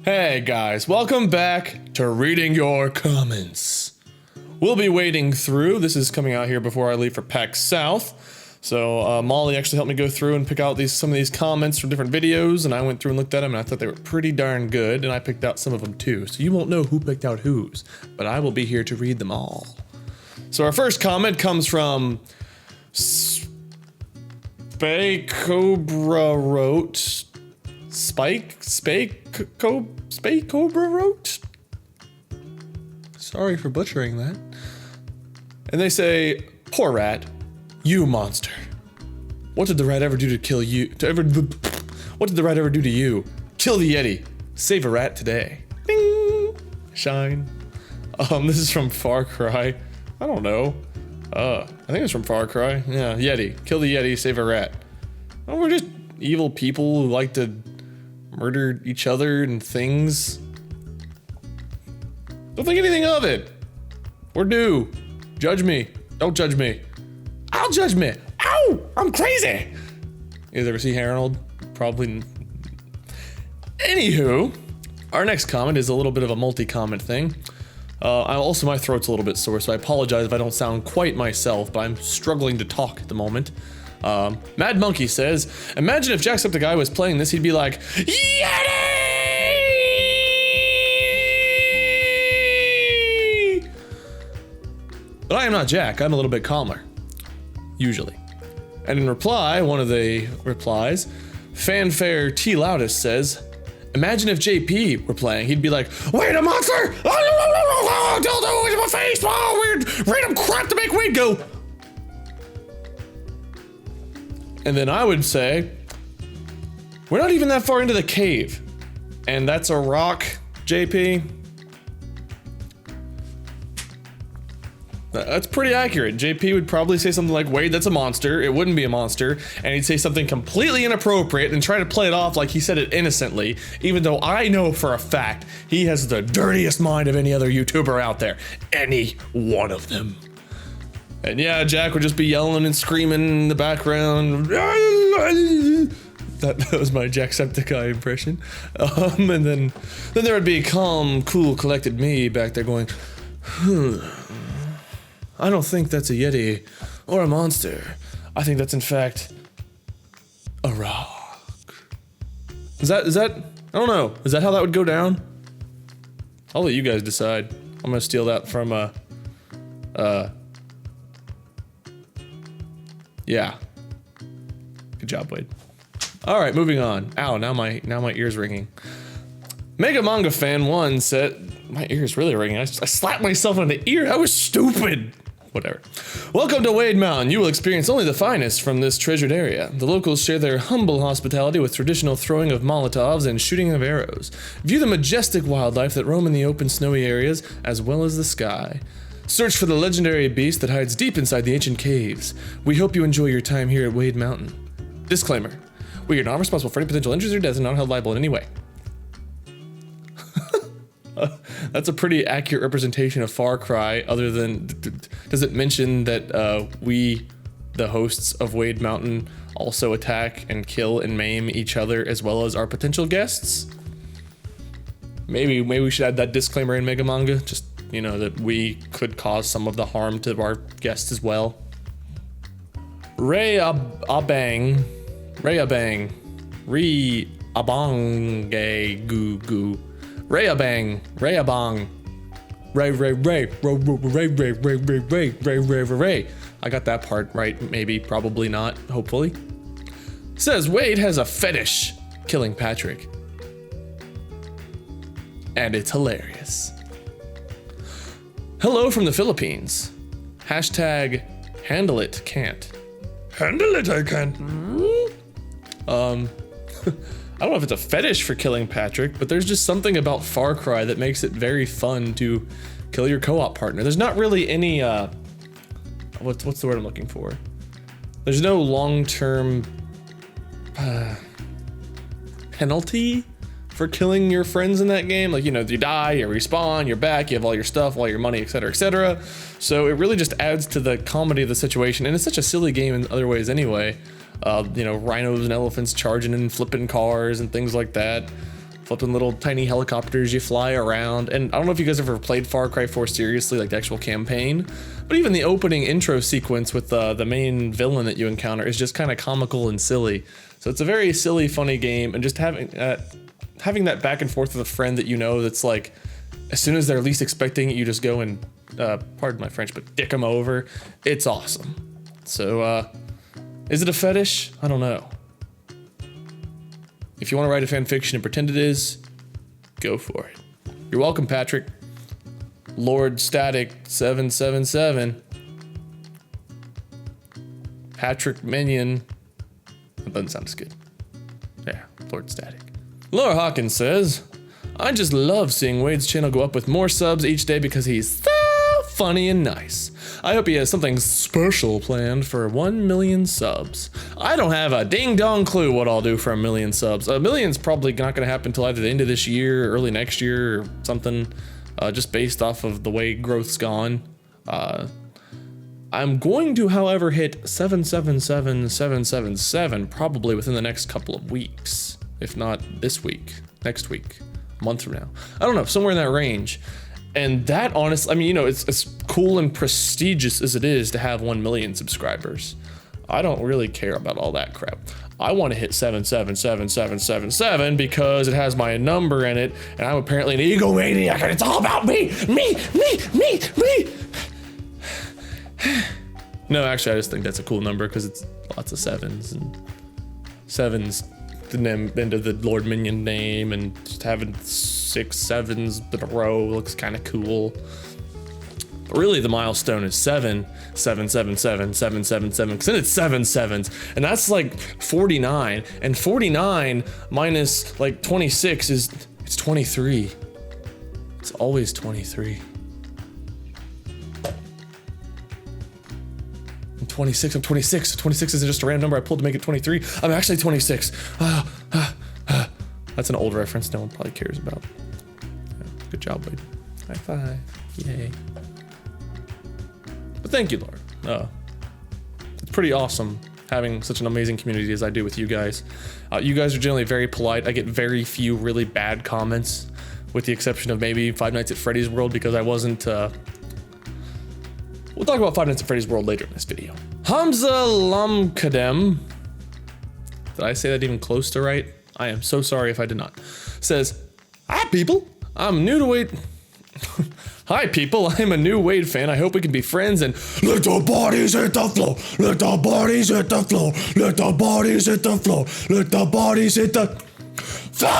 Hey guys, welcome back to reading your comments. We'll be wading through. This is coming out here before I leave for PAX South. So Molly actually helped me go through and pick out some of these comments from different videos, and I went through and looked at them and I thought they were pretty darn good, and I picked out some of them too. So you won't know who picked out whose, but I will be here to read them all. So our first comment comes from Spike Cobra wrote. Spike Cobra wrote? Sorry for butchering that. And they say, poor rat, you monster. What did the rat ever do to kill you? What did the rat ever do to you? Kill the Yeti. Save a rat today. Ding! Shine. This is from Far Cry. I don't know. I think it's from Far Cry. Yeah, Yeti. Kill the Yeti, save a rat. Oh, we're just evil people who like to murder each other and things. Don't think anything of it. Or do. Judge me. Don't judge me. I'll judge me. Ow! I'm crazy! You guys ever see Harold? Probably. Anywho, our next comment is a little bit of a multi-comment thing. Also, my throat's a little bit sore, so I apologize if I don't sound quite myself, but I'm struggling to talk at the moment. Mad Monkey says, imagine if Jacksepticeye was playing this, he'd be like, Yeti! But I am not Jack, I'm a little bit calmer. Usually. And in reply, one of the replies, Fanfare T Loudest says, imagine if JP were playing, he'd be like, wait a monster! Dildo in my face! Oh, weird random crap to make weed go! And then I would say, we're not even that far into the cave. And that's a rock, JP. That's pretty accurate. JP would probably say something like, Wade, that's a monster. It wouldn't be a monster. And he'd say something completely inappropriate and try to play it off like he said it innocently, even though I know for a fact he has the dirtiest mind of any other YouTuber out there. Any one of them. And yeah, Jack would just be yelling and screaming in the background. That was my Jacksepticeye impression. And then there would be a calm, cool, collected me back there going, I don't think that's a Yeti or a monster. I think that's in fact a rock. Is that, I don't know. Is that how that would go down? I'll let you guys decide. I'm gonna steal that from, yeah. Good job, Wade. All right, moving on. Ow, now my ear's ringing. Mega Manga Fan 1 said, my ear's really ringing. I slapped myself on the ear. That was stupid. Whatever. Welcome to Wade Mountain. You will experience only the finest from this treasured area. The locals share their humble hospitality with traditional throwing of Molotovs and shooting of arrows. View the majestic wildlife that roam in the open snowy areas as well as the sky. Search for the legendary beast that hides deep inside the ancient caves. We hope you enjoy your time here at Wade Mountain. Disclaimer. We are not responsible for any potential injuries or deaths and not held liable in any way. That's a pretty accurate representation of Far Cry, other than, does it mention that we, the hosts of Wade Mountain, also attack and kill and maim each other as well as our potential guests? Maybe we should add that disclaimer in Mega Manga, just, you know, that we could cause some of the harm to our guests as well. Re-abang, Re-abang, goo goo. Re-abang, Re-abang, Ray. I got that part right, maybe, probably not, hopefully. Says Wade has a fetish killing Patrick. And it's hilarious. Hello from the Philippines. Hashtag handle it can't. Handle it I can't. I don't know if it's a fetish for killing Patrick, but there's just something about Far Cry that makes it very fun to kill your co-op partner. There's not really any, what's the word I'm looking for? There's no long-term penalty for killing your friends in that game. Like, you know, you die, you respawn, you're back, you have all your stuff, all your money, etc., etc. So it really just adds to the comedy of the situation, and it's such a silly game in other ways anyway. You know, rhinos and elephants charging and flipping cars and things like that. flipping little tiny helicopters, you fly around. And I don't know if you guys ever played Far Cry 4 seriously, like the actual campaign, but even the opening intro sequence with the main villain that you encounter is just kind of comical and silly. So it's a very silly, funny game, and just having that back and forth with a friend that you know that's like, as soon as they're least expecting it, you just go and, pardon my French, but dick them over. It's awesome. So, is it a fetish? I don't know. If you want to write a fan fiction and pretend it is, go for it. You're welcome, Patrick. Lord Static 777. Patrick Minion. That doesn't sound as good. Yeah, Lord Static. Laura Hawkins says, I just love seeing Wade's channel go up with more subs each day because he's so funny and nice. I hope he has something special planned for 1 million subs. I don't have a ding dong clue what I'll do for 1 million subs. 1 million's probably not gonna happen until either the end of this year, early next year, or something, just based off of the way growth's gone. I'm going to, however, hit 777,777 probably within the next couple of weeks. If not this week, next week, a month from now. I don't know, somewhere in that range. And that, honestly, I mean, you know, it's as cool and prestigious as it is to have 1 million subscribers. I don't really care about all that crap. I want to hit 777,777 because it has my number in it, and I'm apparently an egomaniac, and it's all about me. No, actually, I just think that's a cool number because it's lots of sevens, and sevens the end of the Lord Minion name, and just having 6 sevens in a row looks kind of cool. But really, the milestone is 7,777,777, because then it's 7 sevens, and that's like 49, and 49 minus like 26 it's 23. It's always 23. I'm 26, I'm 26. 26 isn't just a random number I pulled to make it 23. I'm actually 26. That's an old reference no one probably cares about. Yeah, good job, Wade. High five. Yay. But thank you, Laura. It's pretty awesome having such an amazing community as I do with you guys. You guys are generally very polite. I get very few really bad comments, with the exception of maybe Five Nights at Freddy's World, because I wasn't, we'll talk about Five Nights at Freddy's World later in this video. Hamza Lamkadem, did I say that even close to right? I am so sorry if I did not. Says, hi people, I'm new to Wade. Hi people, I'm a new Wade fan. I hope we can be friends and let the bodies hit the floor. Let the bodies hit the floor. Let the bodies hit the floor. Let the bodies hit the floor.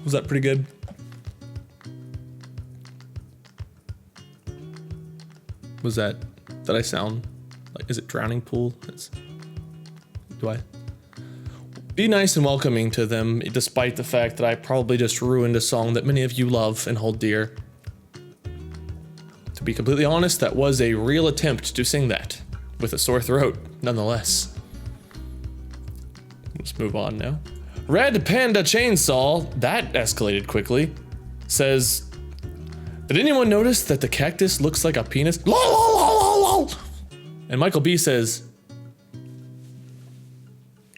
Was that pretty good? Was that, did I sound like, is it Drowning Pool? Do I? Be nice and welcoming to them, despite the fact that I probably just ruined a song that many of you love and hold dear. To be completely honest, that was a real attempt to sing that, with a sore throat, nonetheless. Let's move on now. Red Panda Chainsaw, that escalated quickly, says, did anyone notice that the cactus looks like a penis? Lol, lol, lol, lol, lol. And Michael B says,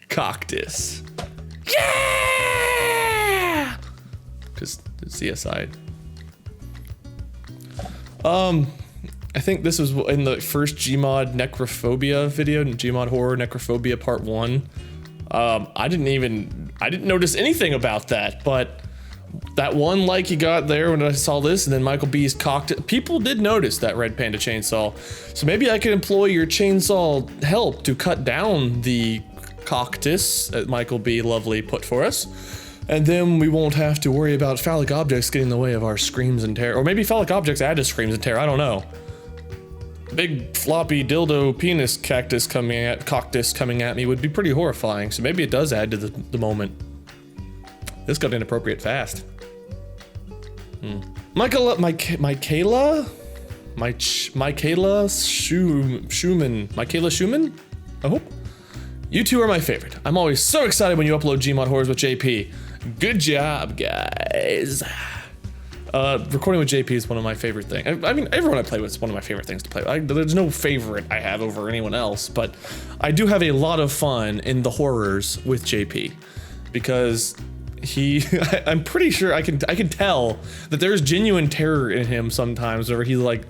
cactus. Yeah! Just CSI. I think this was in the first Gmod Necrophobia video, Gmod Horror Necrophobia Part 1. I didn't notice anything about that, but that one like you got there when I saw this, and then Michael B's cocked. People did notice that Red Panda chainsaw. So maybe I could employ your chainsaw help to cut down the cactus that Michael B lovely put for us. And then we won't have to worry about phallic objects getting in the way of our screams and terror. Or maybe phallic objects add to screams and terror, I don't know. Big floppy dildo penis cactus coming at me would be pretty horrifying. So maybe it does add to the moment. This got inappropriate fast. Michaela Schumann, I hope. You two are my favorite. I'm always so excited when you upload Gmod Horrors with JP. Good job, guys. Recording with JP is one of my favorite things. I mean, everyone I play with is one of my favorite things to play with. There's no favorite I have over anyone else, but I do have a lot of fun in the horrors with JP, because I'm pretty sure I can tell that there's genuine terror in him sometimes, where he's like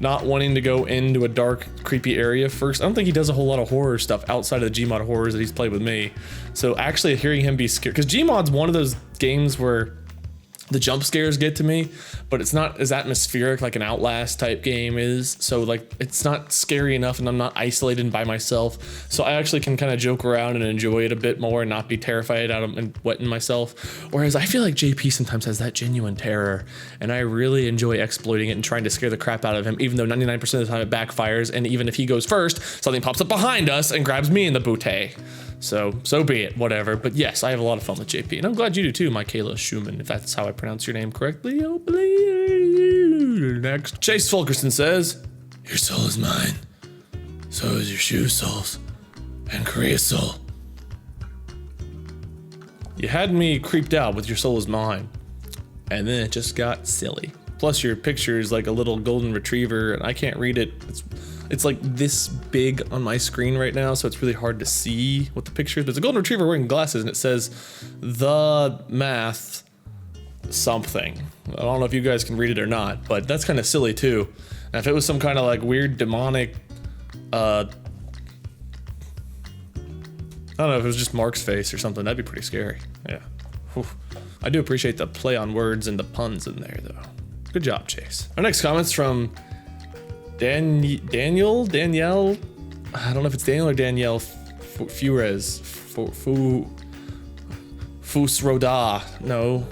not wanting to go into a dark, creepy area first. I don't think he does a whole lot of horror stuff outside of the Gmod horrors that he's played with me. So actually hearing him be scared, because Gmod's one of those games where the jump scares get to me, but it's not as atmospheric like an Outlast type game is. So like it's not scary enough and I'm not isolated by myself. So I actually can kind of joke around and enjoy it a bit more and not be terrified out of and wetting myself. Whereas I feel like JP sometimes has that genuine terror and I really enjoy exploiting it and trying to scare the crap out of him, even though 99% of the time it backfires. And even if he goes first, something pops up behind us and grabs me in the bootay. So be it, whatever. But yes, I have a lot of fun with JP, and I'm glad you do too, Michaela Schumann, if that's how I pronounce your name correctly. Oh, please. Next. Chase Fulkerson says, your soul is mine. So is your shoe soles. And Korea's soul. You had me creeped out with your soul is mine. And then it just got silly. Plus your picture is like a little golden retriever, and I can't read it. It's like this big on my screen right now, so it's really hard to see what the picture is. There's a golden retriever wearing glasses, and it says, the math something. I don't know if you guys can read it or not, but that's kind of silly too. And if it was some kind of like weird demonic, I don't know if it was just Mark's face or something, that'd be pretty scary. Yeah. Whew. I do appreciate the play on words and the puns in there though. Good job, Chase. Our next comment's from Danielle, I don't know if it's Daniel or Danielle Fures, Fusroda, no,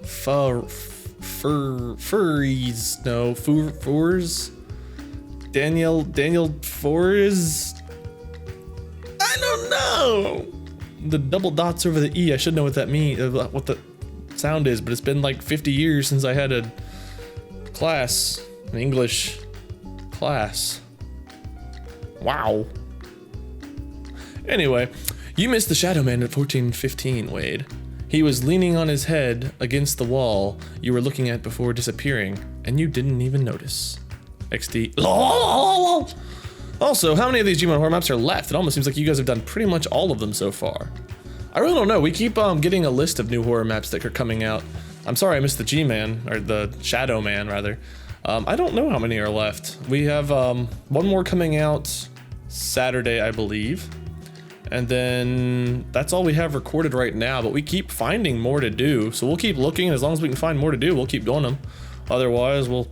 Furries, no, Furs, Daniel Fors, I don't know, the double dots over the E, I should know what that means, what the sound is, but it's been like 50 years since I had a class, an English class. Wow. Anyway, you missed the Shadow Man at 14:15, Wade. He was leaning on his head against the wall you were looking at before disappearing, and you didn't even notice. XD. Also, how many of these Gmod horror maps are left? It almost seems like you guys have done pretty much all of them so far. I really don't know. We keep getting a list of new horror maps that are coming out. I'm sorry I missed the G-Man, or the Shadow Man, rather. I don't know how many are left. We have one more coming out Saturday, I believe. And then that's all we have recorded right now, but we keep finding more to do. So we'll keep looking, and as long as we can find more to do, we'll keep doing them. Otherwise, we'll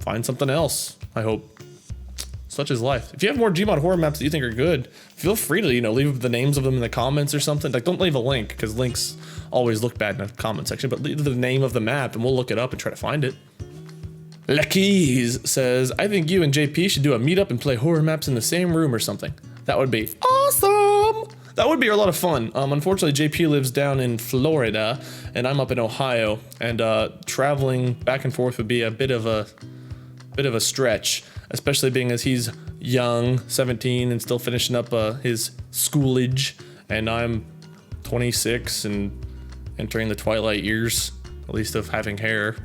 find something else, I hope. Such is life. If you have more Gmod horror maps that you think are good, feel free to, leave the names of them in the comments or something. Like, don't leave a link, because links always look bad in the comment section, but leave the name of the map, and we'll look it up and try to find it. Lakeys says, I think you and JP should do a meetup and play horror maps in the same room or something. That would be awesome. That would be a lot of fun. Unfortunately, JP lives down in Florida and I'm up in Ohio, and traveling back and forth would be a bit of a stretch, especially being as he's young, 17, and still finishing up his schoolage, and I'm 26 and entering the twilight years, at least of having hair.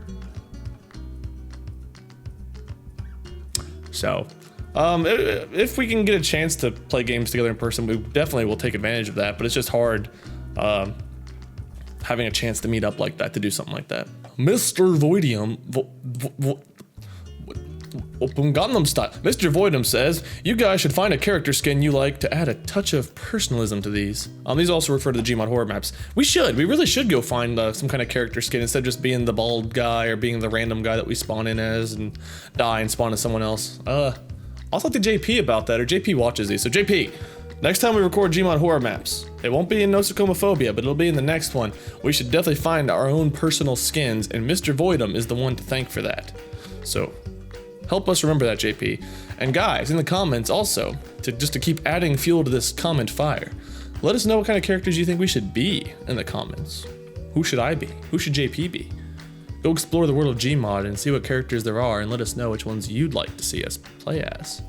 So, if we can get a chance to play games together in person, we definitely will take advantage of that, but it's just hard having a chance to meet up like that, to do something like that. Mr. Voidium, Gangnam Style. Mr. Voidum says, you guys should find a character skin you like to add a touch of personalism to these. These also refer to the Gmod horror maps. We really should go find some kind of character skin instead of just being the bald guy or being the random guy that we spawn in as and die and spawn as someone else. I'll talk to JP about that, or JP watches these. So JP, next time we record Gmod horror maps, it won't be in Nosocomophobia, but it'll be in the next one. We should definitely find our own personal skins, and Mr. Voidum is the one to thank for that. So help us remember that, JP. And guys, in the comments also, just to keep adding fuel to this comment fire, let us know what kind of characters you think we should be in the comments. Who should I be? Who should JP be? Go explore the world of Gmod and see what characters there are, and let us know which ones you'd like to see us play as.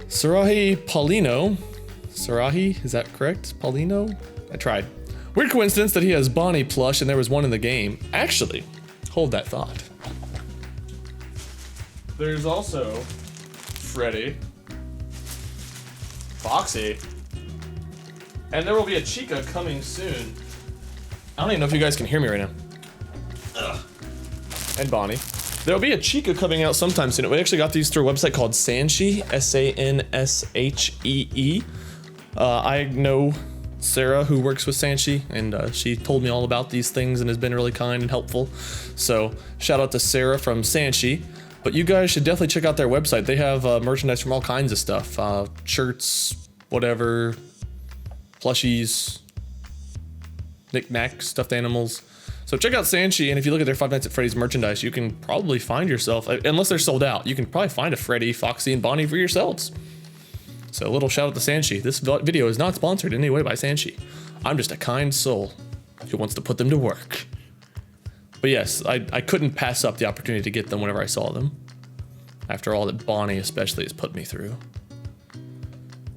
Sarahi Paulino. Sarahi, is that correct? Paulino? I tried. Weird coincidence that he has Bonnie plush and there was one in the game. Actually, hold that thought. There's also Freddy, Foxy, and there will be a Chica coming soon. I don't even know if you guys can hear me right now. Ugh. And Bonnie. There'll be a Chica coming out sometime soon. We actually got these through a website called Sanshee, S-A-N-S-H-E-E. I know Sarah, who works with Sanshee, and she told me all about these things and has been really kind and helpful. So shout out to Sarah from Sanshee. But you guys should definitely check out their website. They have merchandise from all kinds of stuff. Shirts, whatever, plushies, knickknacks, stuffed animals. So check out Sanshee, and if you look at their Five Nights at Freddy's merchandise, you can probably find yourself, unless they're sold out, you can probably find a Freddy, Foxy, and Bonnie for yourselves. So a little shout out to Sanshee. This video is not sponsored in any way by Sanshee. I'm just a kind soul who wants to put them to work. But yes, I couldn't pass up the opportunity to get them whenever I saw them. After all that Bonnie especially has put me through.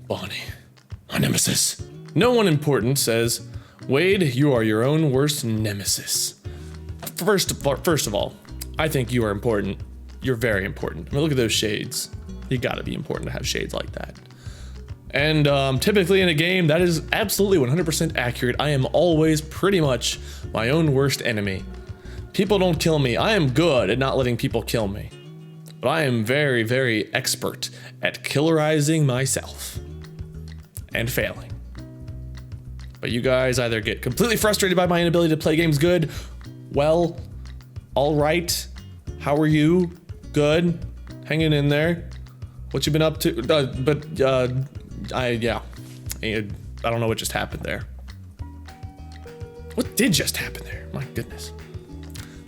Bonnie, my nemesis. No one important says, Wade, you are your own worst nemesis. First of all, I think you are important. You're very important. I mean, look at those shades. You gotta be important to have shades like that. And typically in a game, that is absolutely 100% accurate. I am always pretty much my own worst enemy. People don't kill me. I am good at not letting people kill me. But I am very, very expert at killerizing myself. And failing. But you guys either get completely frustrated by my inability to play games good. Well, all right. How are you? Good. Hanging in there. What you been up to? I don't know what just happened there. What did just happen there? My goodness.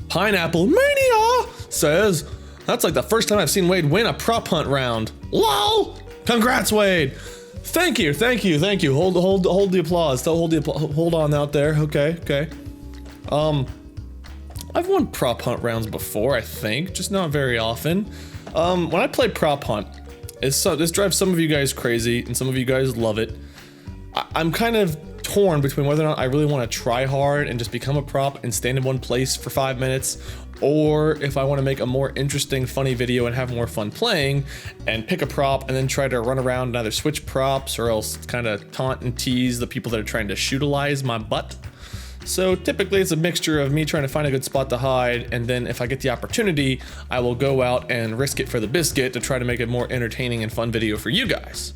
Pineapple Mania says, that's like the first time I've seen Wade win a prop hunt round. LOL! Congrats, Wade! Thank you. Hold the applause. Hold on out there. Okay. I've won prop hunt rounds before, I think, just not very often. When I play prop hunt, this drives some of you guys crazy, and some of you guys love it. I'm kind of torn between whether or not I really want to try hard and just become a prop and stand in one place for 5 minutes, or if I want to make a more interesting, funny video and have more fun playing and pick a prop and then try to run around and either switch props or else kind of taunt and tease the people that are trying to shootilize my butt. So typically it's a mixture of me trying to find a good spot to hide, and then if I get the opportunity, I will go out and risk it for the biscuit to try to make a more entertaining and fun video for you guys.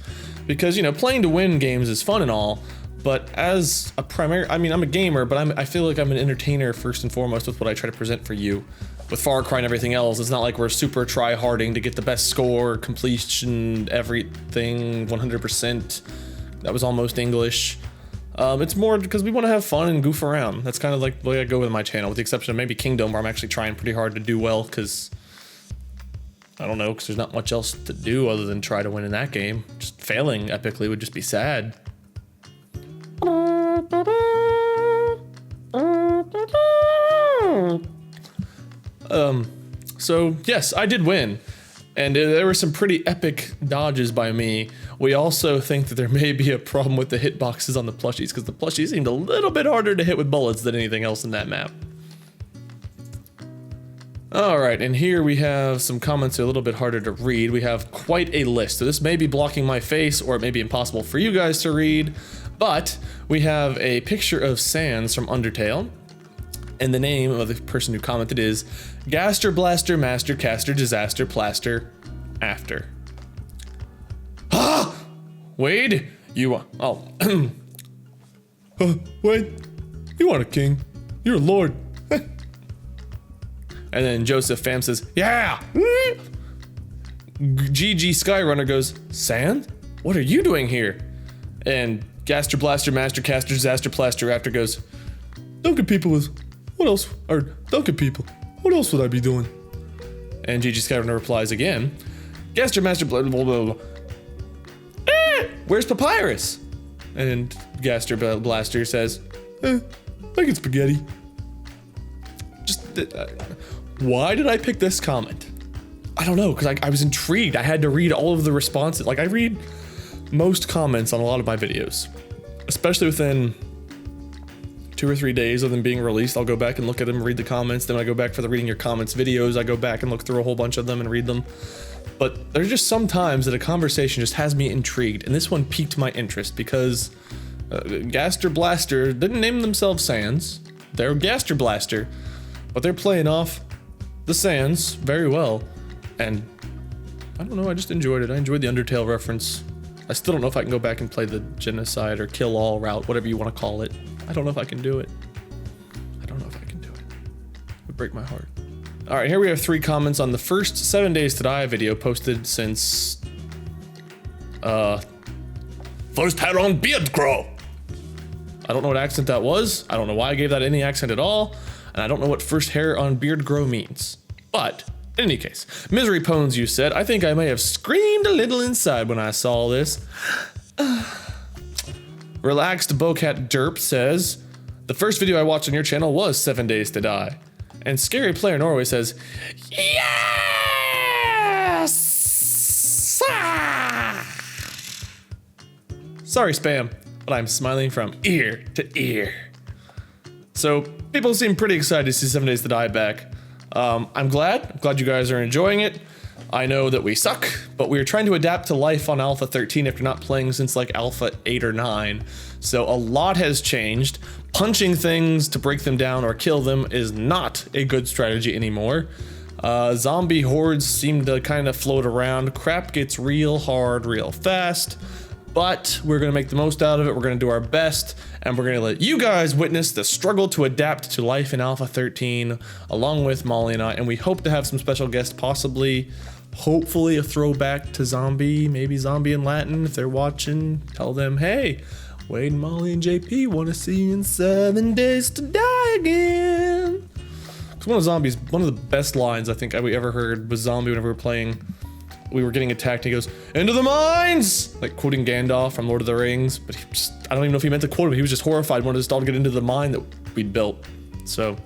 Because, you know, playing to win games is fun and all, but as a I'm a gamer, but I feel like I'm an entertainer first and foremost with what I try to present for you. With Far Cry and everything else, it's not like we're super try-harding to get the best score, completion, everything, 100%. That was almost English. It's more because we want to have fun and goof around. That's kind of like the way I go with my channel, with the exception of maybe Kingdom, where I'm actually trying pretty hard to do well, because I don't know, because there's not much else to do other than try to win in that game. Just failing epically would just be sad. So yes, I did win, and there were some pretty epic dodges by me. We also think that there may be a problem with the hitboxes on the plushies, because the plushies seemed a little bit harder to hit with bullets than anything else in that map. Alright, and here we have some comments that are a little bit harder to read. We have quite a list, so this may be blocking my face, or it may be impossible for you guys to read, but we have a picture of Sans from Undertale, and the name of the person who commented is Gaster Blaster Master Caster Disaster Plaster After. Ah! Wade, you are. Oh. Wade, you aren't a king. You're a lord. And then Joseph Pham says, yeah! GG Skyrunner goes, Sans? What are you doing here? And Gaster Blaster Master Caster Disaster Plaster After goes, Dunkin' people with. What else? Or Dunkin' people. What else would I be doing? And GG Skyrunner replies again, Gaster Master blah blah blah. Where's Papyrus? And Gaster Blaster says, I get spaghetti. Just, why did I pick this comment? I don't know, because I was intrigued. I had to read all of the responses. Like, I read most comments on a lot of my videos, especially within 2 or 3 days of them being released. I'll go back and look at them and read the comments. Then when I go back for the reading your comments videos, I go back and look through a whole bunch of them and read them. But there's just some times that a conversation just has me intrigued, and this one piqued my interest because Gaster Blaster didn't name themselves Sans. their Gaster Blaster. But they're playing off the Sands very well. And I don't know, I just enjoyed it. I enjoyed the Undertale reference. I still don't know if I can go back and play the genocide or kill all route, whatever you want to call it. I don't know if I can do it. I don't know if I can do it. It would break my heart. All right, here we have 3 comments on the first 7 Days to Die video posted since, first hair on beard grow. I don't know what accent that was. I don't know why I gave that any accent at all. And I don't know what first hair on beard grow means. But in any case, Misery Pones, you said, I think I may have screamed a little inside when I saw this. Relaxed Bocat Derp says, the first video I watched on your channel was 7 Days to Die. And Scary Player Norway says, yes! Sorry, spam, but I'm smiling from ear to ear. So people seem pretty excited to see 7 Days to Die back. I'm glad you guys are enjoying it. I know that we suck, but we're trying to adapt to life on Alpha 13 after not playing since like Alpha 8 or 9. So a lot has changed. Punching things to break them down or kill them is not a good strategy anymore. Zombie hordes seem to kind of float around. Crap gets real hard, real fast. But we're gonna make the most out of it. We're gonna do our best, and we're gonna let you guys witness the struggle to adapt to life in Alpha 13, along with Molly and I. And we hope to have some special guests, possibly, hopefully a throwback to Zombie, maybe Zombie in Latin. If they're watching, tell them, hey, Wade, Molly, and JP want to see you in 7 Days to Die again. Because one of the best lines I think we ever heard was Zombie whenever we were playing. We were getting attacked and he goes, into the mines! Like quoting Gandalf from Lord of the Rings, but I don't even know if he meant to quote him. He was just horrified, wanted us all to get into the mine that we'd built. So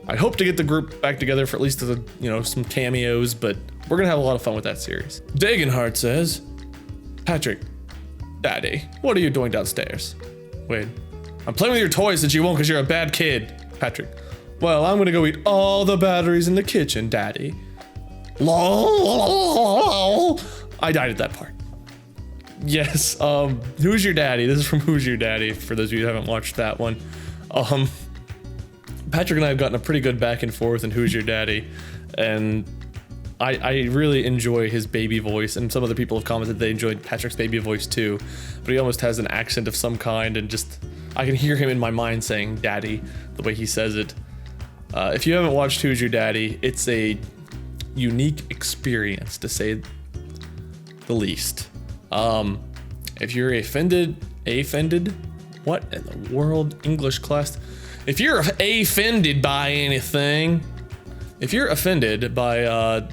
I hope to get the group back together for at least some cameos, but we're gonna have a lot of fun with that series. Dagenhart says, Patrick, Daddy, what are you doing downstairs? Wade, I'm playing with your toys since you won't because you're a bad kid. Patrick, well, I'm gonna go eat all the batteries in the kitchen, Daddy. LOL. I died at that part. Yes, Who's Your Daddy? This is from Who's Your Daddy, for those of you who haven't watched that one. Patrick and I have gotten a pretty good back and forth in Who's Your Daddy, and I really enjoy his baby voice, and some other people have commented they enjoyed Patrick's baby voice too, but he almost has an accent of some kind, and just, I can hear him in my mind saying daddy, the way he says it. If you haven't watched Who's Your Daddy, it's a unique experience, to say the least. If you're offended, what in the world, English class? If you're offended by anything, if you're offended by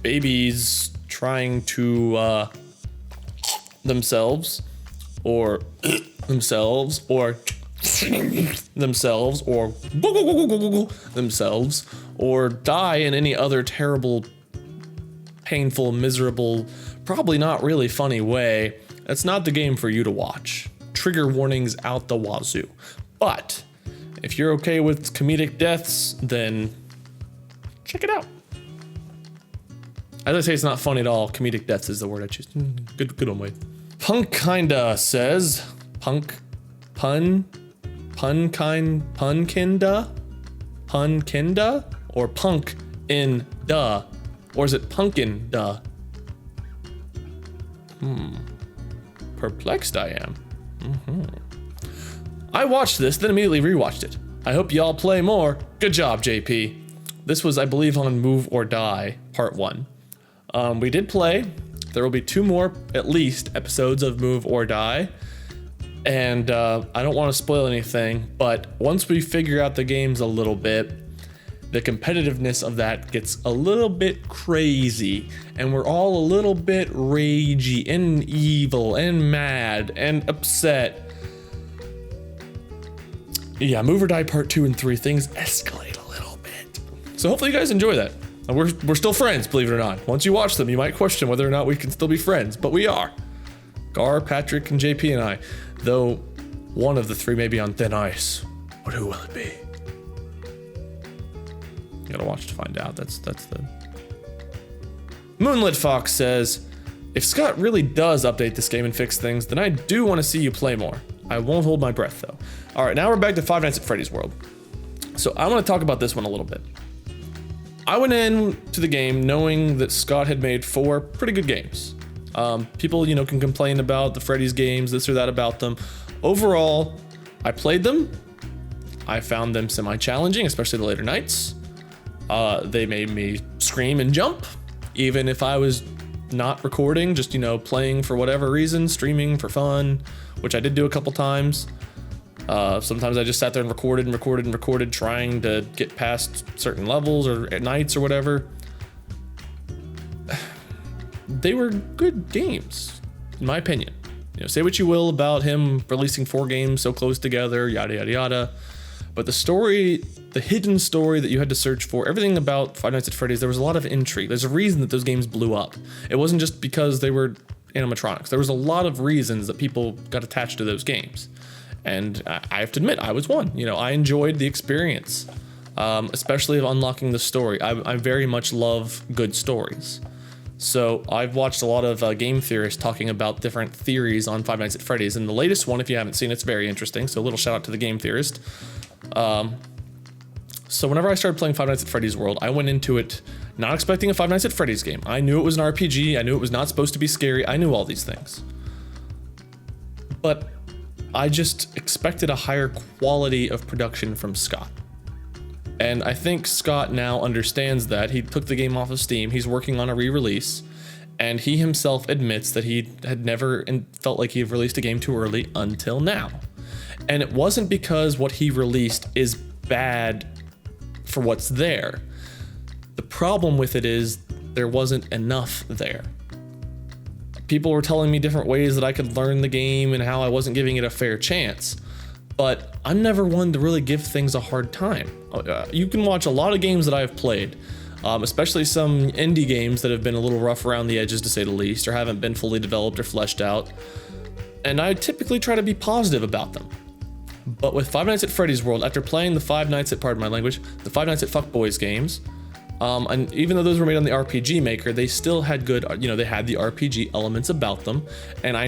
babies trying to themselves or themselves or die in any other terrible, painful, miserable, probably not really funny way, that's not the game for you to watch. Trigger warnings out the wazoo. But if you're okay with comedic deaths, then check it out. As I say, it's not funny at all. Comedic deaths is the word I choose. Good one, Wade. Punk kinda says, punkinda, or punk in duh, or is it punkin duh? Perplexed I am. I watched this, then immediately rewatched it. I hope y'all play more. Good job, JP. This was, I believe, on Move or Die, part 1. We did play. There will be 2 more, at least, episodes of Move or Die. And I don't want to spoil anything, but once we figure out the games a little bit, the competitiveness of that gets a little bit crazy, and we're all a little bit ragey and evil and mad and upset. Yeah, Move or Die part 2 and 3, things escalate a little bit. So hopefully you guys enjoy that. And we're still friends, believe it or not. Once you watch them, you might question whether or not we can still be friends, but we are. Gar, Patrick, and JP and I, though one of the 3 may be on thin ice. But who will it be? You gotta watch to find out. That's the... Moonlit Fox says, if Scott really does update this game and fix things, then I do want to see you play more. I won't hold my breath though. All right, now we're back to Five Nights at Freddy's World. So I want to talk about this one a little bit. I went in to the game knowing that Scott had made 4 pretty good games. People, can complain about the Freddy's games, this or that about them. Overall, I played them. I found them semi-challenging, especially the later nights. They made me scream and jump, even if I was not recording, just, playing for whatever reason, streaming for fun, which I did do a couple times. Sometimes I just sat there and recorded, trying to get past certain levels or at nights or whatever. They were good games, in my opinion. Say what you will about him releasing 4 games so close together, yada, yada, yada. But the story, the hidden story that you had to search for, everything about Five Nights at Freddy's, there was a lot of intrigue. There's a reason that those games blew up. It wasn't just because they were animatronics. There was a lot of reasons that people got attached to those games. And I have to admit, I was one. I enjoyed the experience, especially of unlocking the story. I very much love good stories. So I've watched a lot of game theorists talking about different theories on Five Nights at Freddy's. And the latest one, if you haven't seen it, it's very interesting. So a little shout out to the game theorist. So whenever I started playing Five Nights at Freddy's World, I went into it not expecting a Five Nights at Freddy's game. I knew it was an RPG. I knew it was not supposed to be scary. I knew all these things. But I just expected a higher quality of production from Scott. And I think Scott now understands that. He took the game off of Steam. He's working on a re-release. And he himself admits that he had never felt like he had released a game too early until now. And it wasn't because what he released is bad for what's there. The problem with it is there wasn't enough there. People were telling me different ways that I could learn the game and how I wasn't giving it a fair chance. But I'm never one to really give things a hard time. You can watch a lot of games that I've played, especially some indie games that have been a little rough around the edges to say the least, or haven't been fully developed or fleshed out. And I typically try to be positive about them. But with Five Nights at Freddy's World, after playing the Five Nights at Five Nights at Fuckboys games, and even though those were made on the RPG Maker, they still had good, they had the RPG elements about them. And I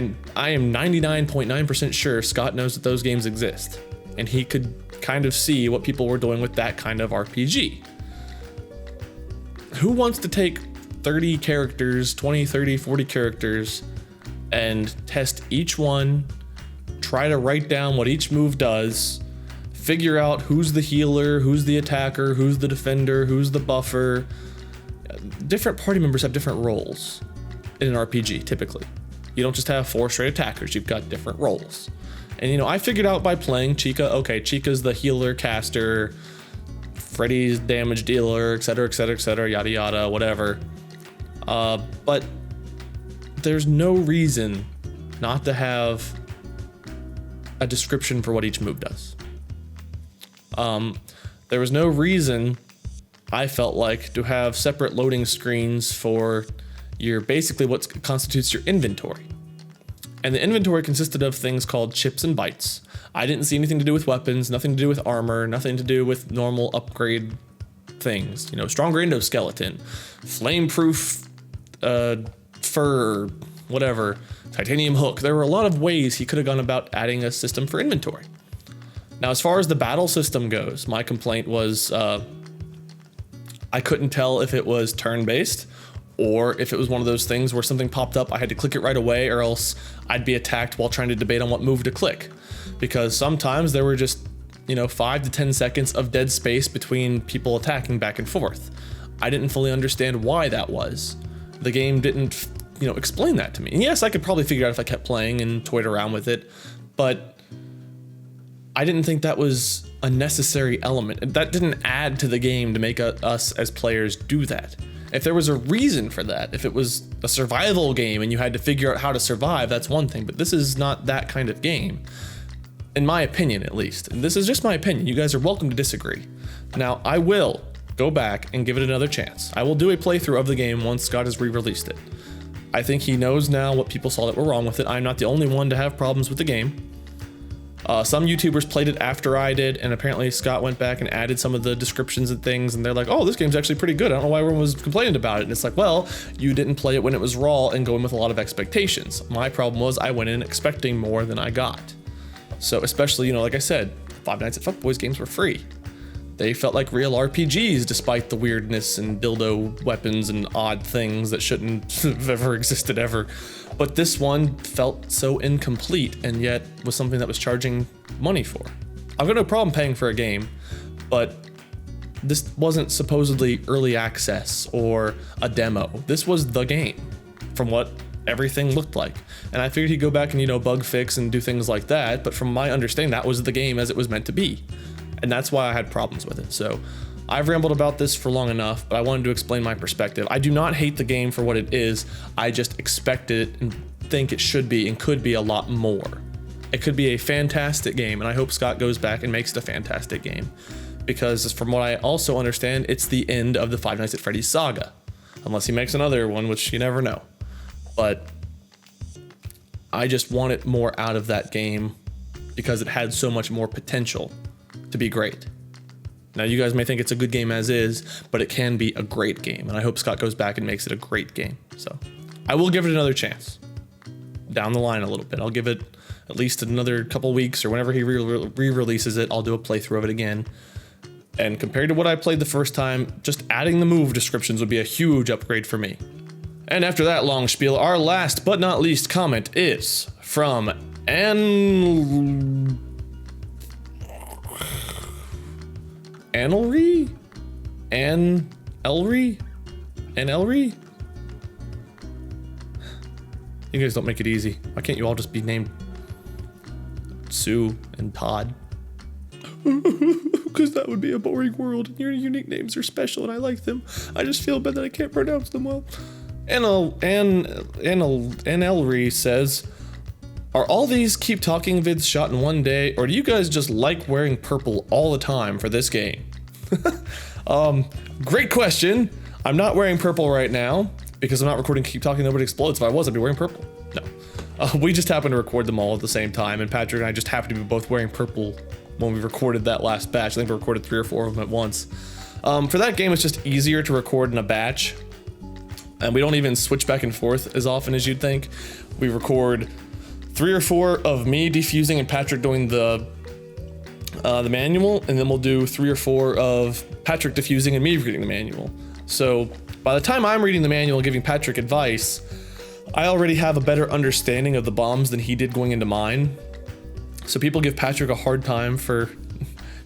am 99.9% sure Scott knows that those games exist. And he could kind of see what people were doing with that kind of RPG. Who wants to take 30 characters, 20, 30, 40 characters, and test each one, try to write down what each move does, figure out who's the healer, who's the attacker, who's the defender, who's the buffer? Different party members have different roles in an RPG, typically. You don't just have 4 straight attackers, you've got different roles. And I figured out by playing Chica, okay, Chica's the healer, caster, Freddy's damage dealer, etc., etc., etc., yada yada, whatever. But there's no reason not to have a description for what each move does. There was no reason, I felt like, to have separate loading screens for basically what constitutes your inventory. And the inventory consisted of things called chips and bytes. I didn't see anything to do with weapons, nothing to do with armor, nothing to do with normal upgrade things. Stronger endoskeleton, flame-proof fur, whatever, titanium hook. There were a lot of ways he could have gone about adding a system for inventory. Now, as far as the battle system goes, my complaint was I couldn't tell if it was turn-based or if it was one of those things where something popped up, I had to click it right away, or else I'd be attacked while trying to debate on what move to click. Because sometimes there were just, 5 to 10 seconds of dead space between people attacking back and forth. I didn't fully understand why that was. The game didn't, explain that to me. And yes, I could probably figure out if I kept playing and toyed around with it, but I didn't think that was a necessary element. That didn't add to the game to make us as players do that. If there was a reason for that, if it was a survival game and you had to figure out how to survive, that's one thing, but this is not that kind of game. In my opinion, at least. And this is just my opinion. You guys are welcome to disagree. Now, I will go back and give it another chance. I will do a playthrough of the game once Scott has re-released it. I think he knows now what people saw that were wrong with it. I'm not the only one to have problems with the game. Some YouTubers played it after I did, and apparently Scott went back and added some of the descriptions and things, and they're like, oh, this game's actually pretty good. I don't know why everyone was complaining about it. And it's like, well, you didn't play it when it was raw and go in with a lot of expectations. My problem was I went in expecting more than I got. So especially, like I said, Five Nights at Fuckboys games were free. They felt like real RPGs despite the weirdness and dildo weapons and odd things that shouldn't have ever existed ever. But this one felt so incomplete and yet was something that was charging money for. I've got no problem paying for a game, but this wasn't supposedly early access or a demo. This was the game from what everything looked like. And I figured he'd go back and, you know, bug fix and do things like that. But from my understanding, that was the game as it was meant to be. And that's why I had problems with it. So I've rambled about this for long enough, but I wanted to explain my perspective. I do not hate the game for what it is. I just expected it and think it should be and could be a lot more. It could be a fantastic game, and I hope Scott goes back and makes it a fantastic game. Because from what I also understand, it's the end of the Five Nights at Freddy's saga. Unless he makes another one, which you never know. But I just wanted more out of that game because it had so much more potential to be great. Now you guys may think it's a good game as is, but it can be a great game, and I hope Scott goes back and makes it a great game. So I will give it another chance down the line a little bit. I'll give it at least another couple weeks, or whenever he re-releases it, I'll do a playthrough of it again. And compared to what I played the first time, just adding the move descriptions would be a huge upgrade for me. And after that long spiel, our last but not least comment is from Annelry? You guys don't make it easy. Why can't you all just be named Sue and Todd? Because that would be a boring world, and your unique names are special and I like them. I just feel bad that I can't pronounce them well. Annelry says, are all these keep talking vids shot in one day, or do you guys just like wearing purple all the time for this game? Great question. I'm not wearing purple right now because I'm not recording Keep Talking Nobody Explodes. If I was, I'd be wearing purple. No. We just happened to record them all at the same time, and Patrick and I just happened to be both wearing purple when we recorded that last batch. I think we recorded 3 or 4 of them at once. For that game, it's just easier to record in a batch, and we don't even switch back and forth as often as you'd think. We record 3 or 4 of me defusing and Patrick doing the manual, and then we'll do 3 or 4 of Patrick defusing and me reading the manual. So by the time I'm reading the manual and giving Patrick advice, I already have a better understanding of the bombs than he did going into mine. So people give Patrick a hard time for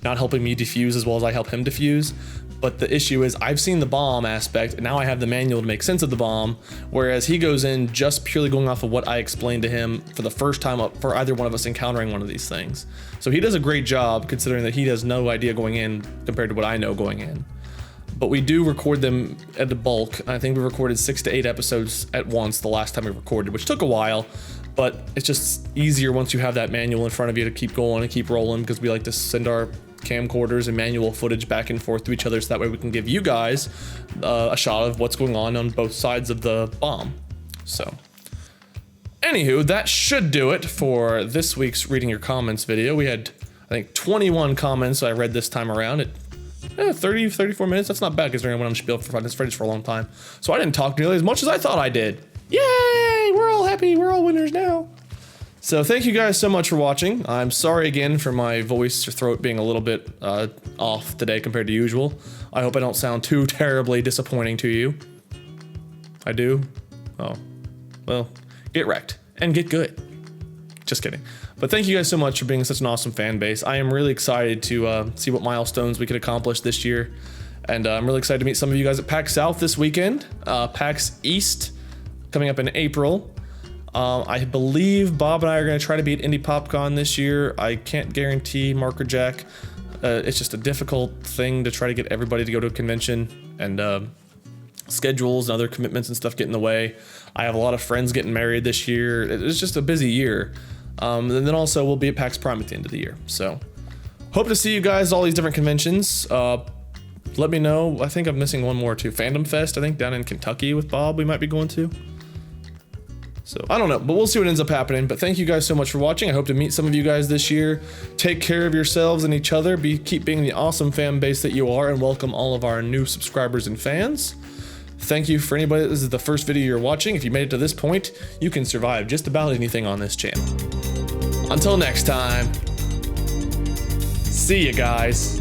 not helping me defuse as well as I help him defuse. But the issue is I've seen the bomb aspect, and now I have the manual to make sense of the bomb, whereas he goes in just purely going off of what I explained to him for the first time for either one of us encountering one of these things. So he does a great job considering that he has no idea going in compared to what I know going in. But we do record them at the bulk. I think we recorded 6 to 8 episodes at once the last time we recorded, which took a while, but it's just easier once you have that manual in front of you to keep going and keep rolling, because we like to send our camcorders and manual footage back and forth to each other so that way we can give you guys a shot of what's going on both sides of the bomb. So anywho, that should do it for this week's Reading Your Comments video. We had, I think, 21 comments I read this time around at 30, 34 minutes. That's not bad considering I went on spiel for Five Nights at Freddy's for a long time. So I didn't talk nearly as much as I thought I did. Yay! We're all happy. We're all winners now. So thank you guys so much for watching. I'm sorry again for my voice or throat being a little bit off today compared to usual. I hope I don't sound too terribly disappointing to you. I do? Oh. Well, get wrecked and get good. Just kidding. But thank you guys so much for being such an awesome fan base. I am really excited to see what milestones we can accomplish this year. And I'm really excited to meet some of you guys at PAX South this weekend. PAX East coming up in April. I believe Bob and I are going to try to be at Indie PopCon this year. I can't guarantee Mark or Jack. It's just a difficult thing to try to get everybody to go to a convention, and schedules and other commitments and stuff get in the way. I have a lot of friends getting married this year. It's just a busy year. And then also we'll be at PAX Prime at the end of the year. So hope to see you guys at all these different conventions. Let me know. I think I'm missing one more too. Fandom Fest, I think down in Kentucky with Bob we might be going to. So I don't know, but we'll see what ends up happening. But thank you guys so much for watching. I hope to meet some of you guys this year. Take care of yourselves and each other. Keep being the awesome fan base that you are, and welcome all of our new subscribers and fans. Thank you for anybody. This is the first video you're watching. If you made it to this point, you can survive just about anything on this channel. Until next time, see you guys.